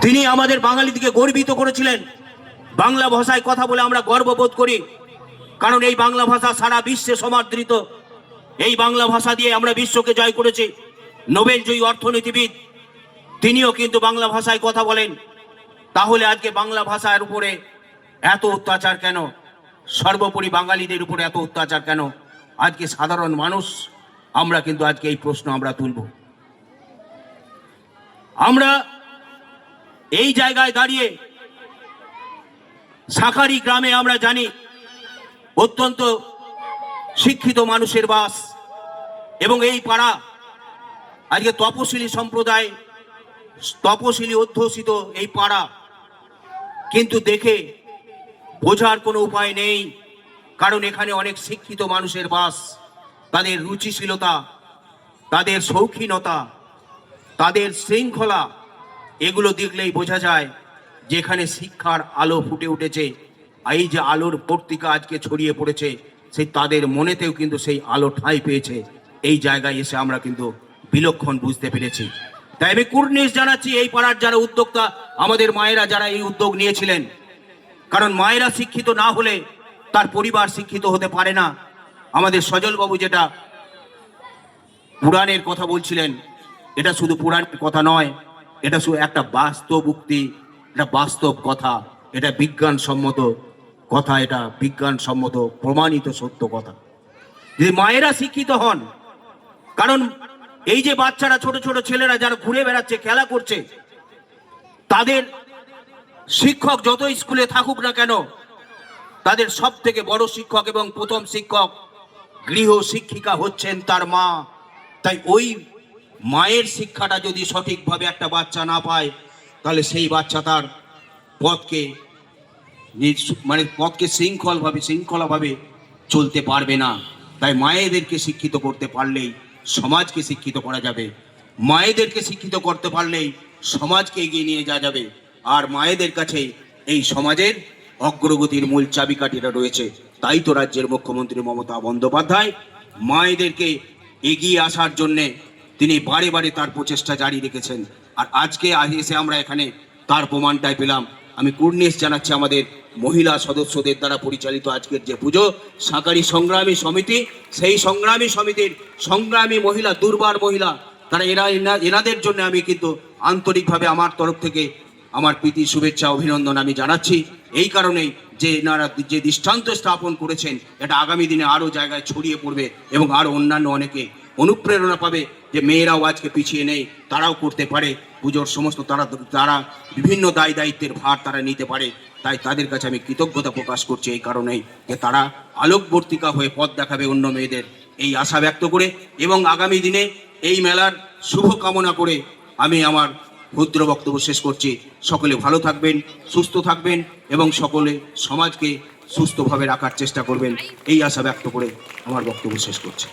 তিনি আমাদের বাঙালিদিকে গর্বিত করেছিলেন। বাংলা ভাষায় কথা বলে আমরা গর্ববোধ করি, কারণ এই বাংলা ভাষা সারা বিশ্বে সমাদৃত। এই বাংলা ভাষা দিয়ে আমরা বিশ্বকে জয় করেছি। নোবেলজয়ী অর্থনীতিবিদ তিনিও কিন্তু বাংলা ভাষায় কথা বলেন। তাহলে আজকে বাংলা ভাষার উপরে এত অত্যাচার কেন? সর্বোপরি বাঙালিদের উপরে এত অত্যাচার কেন? আজকে সাধারণ মানুষ আমরা কিন্তু আজকে এই প্রশ্ন আমরা তুলব। আমরা এই জায়গায় দাঁড়িয়ে শাঁখারি গ্রামে আমরা জানি অত্যন্ত শিক্ষিত মানুষের বাস, এবং এই পাড়া আজকে তপশিলি সম্প্রদায়, তপশিলি অধ্যুষিত এই পাড়া, কিন্তু দেখে বোঝার কোনো উপায় নেই, কারণ এখানে অনেক শিক্ষিত মানুষের বাস। তাদের রুচিশীলতা, তাদের শৌখিনতা, তাদের শৃঙ্খলা, এগুলো দেখলেই বোঝা যায় যেখানে শিক্ষার আলো ফুটে উঠেছে। এই যে আলোর পত্রিকা আজকে ছড়িয়ে পড়েছে, সেই তাদের মনেতেও কিন্তু সেই আলো ঠাঁই পেয়েছে। এই জায়গায় এসে আমরা কিন্তু বিলক্ষণ বুঝতে পেরেছি। তাই আমি কুর্নিশ জানাচ্ছি এই পাড়ার যারা উদ্যোক্তা, আমাদের মায়েরা যারা এই উদ্যোগ নিয়েছিলেন, কারণ মায়েরা শিক্ষিত না হলে তার পরিবার শিক্ষিত হতে পারে না। আমাদের সজলবাবু যেটা পুরাণের কথা বলছিলেন, এটা শুধু পুরাণের কথা নয়, এটা শুধু একটা বাস্তব উক্তি, এটা বাস্তব কথা, এটা বিজ্ঞানসম্মত কথা, এটা বিজ্ঞানসম্মত প্রমাণিত সত্য কথা। যদি মায়েরা শিক্ষিত হন, কারণ এই যে বাচ্চারা, ছোট ছোট ছেলেরা যারা ঘুরে বেড়াচ্ছে, খেলা করছে, তাদের শিক্ষক যত স্কুলে থাকুক না কেন, তাদের সব থেকে বড় শিক্ষক এবং প্রথম শিক্ষক গৃহ শিক্ষিকা হচ্ছেন তার মা। তাই ওই মায়ের শিক্ষাটা যদি সঠিকভাবে একটা বাচ্চা না পায়, তাহলে সেই বাচ্চা তার পথকে পথকে শৃঙ্খলাভাবে চলতে পারবে না। তাই মায়েদেরকে শিক্ষিত করতে পারলেই সমাজকে শিক্ষিত করা যাবে, মায়েদেরকে শিক্ষিত করতে পারলেই সমাজকে এগিয়ে নিয়ে যাওয়া যাবে। আর মায়েদের কাছে এই সমাজের অগ্রগতির মূল চাবিকাঠিটা রয়েছে। তাই তো রাজ্যের মুখ্যমন্ত্রী মমতা বন্দ্যোপাধ্যায় মায়েদেরকে এগিয়ে আসার জন্যে তিনি বারে বারে তার প্রচেষ্টা জারি রেখেছেন। আর আজকে এসে আমরা এখানে তার প্রমাণটাই পেলাম। আমি কুর্নিশ জানাচ্ছি আমাদের মহিলা সদস্যদের দ্বারা পরিচালিত আজকের যে পুজো, শাঁখারি সংগ্রামী সমিতি, সেই সংগ্রামী সমিতির সংগ্রামী মহিলা, দুর্বার মহিলা, তারা এনাদের জন্য আমি কিন্তু আন্তরিকভাবে আমার তরফ থেকে আমার প্রীতি, শুভেচ্ছা, অভিনন্দন আমি জানাচ্ছি। এই কারণেই যে এনারা যে দৃষ্টান্ত স্থাপন করেছেন, এটা আগামী দিনে আরও জায়গায় ছড়িয়ে পড়বে এবং আরও অন্যান্য অনেকে অনুপ্রেরণা পাবে যে মেয়েরাও আজকে পিছিয়ে নেই, তারাও করতে পারে পুজোর সমস্ত, তারা বিভিন্ন দায় দায়িত্বের ভার তারা নিতে পারে। তাই তাদের কাছে আমি কৃতজ্ঞতা প্রকাশ করছি এই কারণেই যে তারা আলোকবর্তিকা হয়ে পথ দেখাবে অন্য মেয়েদের, এই আশা ব্যক্ত করে এবং আগামী দিনে এই মেলার শুভ কামনা করে আমি আমার ক্ষুদ্র বক্তব্য শেষ করছি। সকলে ভালো থাকবেন, সুস্থ থাকবেন এবং সকলে সমাজকে সুস্থভাবে রাখার চেষ্টা করবেন, এই আশা ব্যক্ত করে আমার বক্তব্য শেষ করছি।